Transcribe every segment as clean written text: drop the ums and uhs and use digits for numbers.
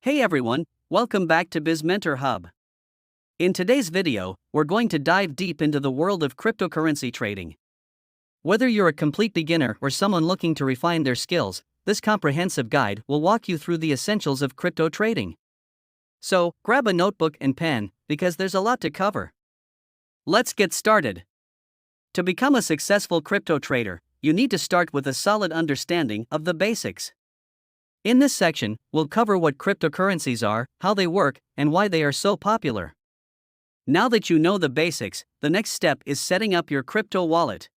Hey everyone, welcome back to BizMentor Hub. In today's video, we're going to dive deep into the world of cryptocurrency trading. Whether you're a complete beginner or someone looking to refine their skills, this comprehensive guide will walk you through the essentials of crypto trading. So, grab a notebook and pen, because there's a lot to cover. Let's get started. To become a successful crypto trader, you need to start with a solid understanding of the basics. In this section, we'll cover what cryptocurrencies are, how they work, and why they are so popular. Now that you know the basics, the next step is setting up your crypto wallet.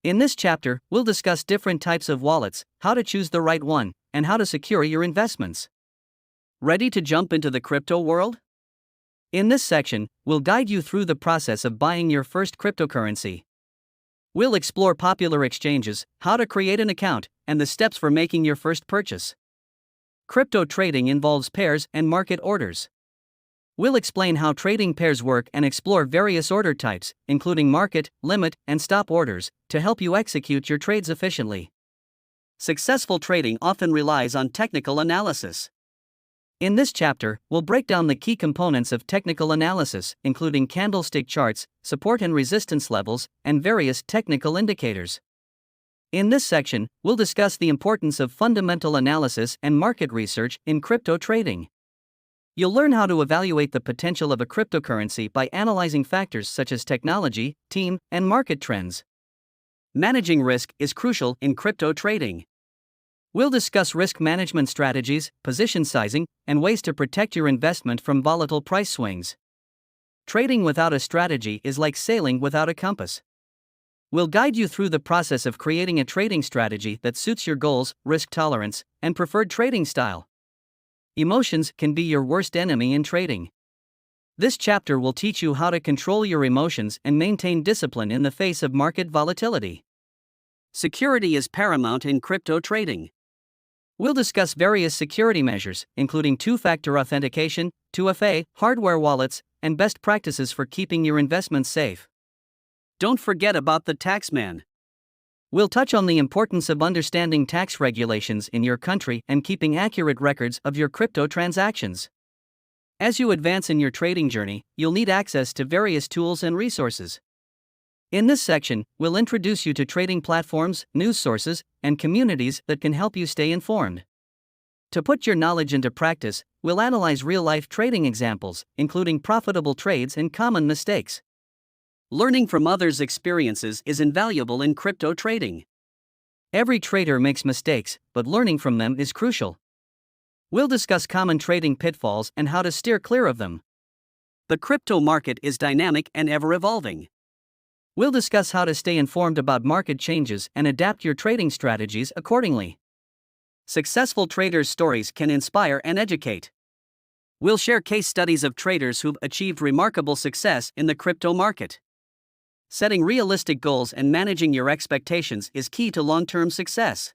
In this chapter, we'll discuss different types of wallets, how to choose the right one, and how to secure your investments. Ready to jump into the crypto world? In this section, we'll guide you through the process of buying your first cryptocurrency. We'll explore popular exchanges, how to create an account, and the steps for making your first purchase. Crypto trading involves pairs and market orders. We'll explain how trading pairs work and explore various order types, including market, limit, and stop orders, to help you execute your trades efficiently. Successful trading often relies on technical analysis. In this chapter, we'll break down the key components of technical analysis, including candlestick charts, support and resistance levels, and various technical indicators. In this section, we'll discuss the importance of fundamental analysis and market research in crypto trading. You'll learn how to evaluate the potential of a cryptocurrency by analyzing factors such as technology, team, and market trends. Managing risk is crucial in crypto trading. We'll discuss risk management strategies, position sizing, and ways to protect your investment from volatile price swings. Trading without a strategy is like sailing without a compass. We'll guide you through the process of creating a trading strategy that suits your goals, risk tolerance, and preferred trading style. Emotions can be your worst enemy in trading. This chapter will teach you how to control your emotions and maintain discipline in the face of market volatility. Security is paramount in crypto trading. We'll discuss various security measures, including two-factor authentication, 2FA, hardware wallets, and best practices for keeping your investments safe. Don't forget about the taxman. We'll touch on the importance of understanding tax regulations in your country and keeping accurate records of your crypto transactions. As you advance in your trading journey, you'll need access to various tools and resources. In this section, we'll introduce you to trading platforms, news sources, and communities that can help you stay informed. To put your knowledge into practice, we'll analyze real-life trading examples, including profitable trades and common mistakes. Learning from others' experiences is invaluable in crypto trading. Every trader makes mistakes, but learning from them is crucial. We'll discuss common trading pitfalls and how to steer clear of them. The crypto market is dynamic and ever-evolving. We'll discuss how to stay informed about market changes and adapt your trading strategies accordingly. Successful traders' stories can inspire and educate. We'll share case studies of traders who've achieved remarkable success in the crypto market. Setting realistic goals and managing your expectations is key to long-term success.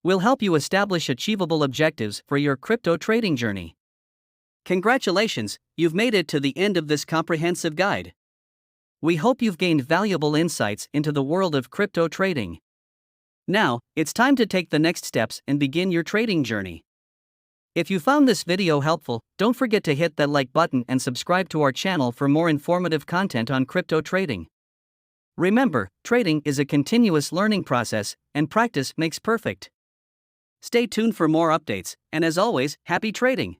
We'll help you establish achievable objectives for your crypto trading journey. Congratulations, you've made it to the end of this comprehensive guide. We hope you've gained valuable insights into the world of crypto trading. Now, it's time to take the next steps and begin your trading journey. If you found this video helpful, don't forget to hit that like button and subscribe to our channel for more informative content on crypto trading. Remember, trading is a continuous learning process, and practice makes perfect. Stay tuned for more updates, and as always, happy trading!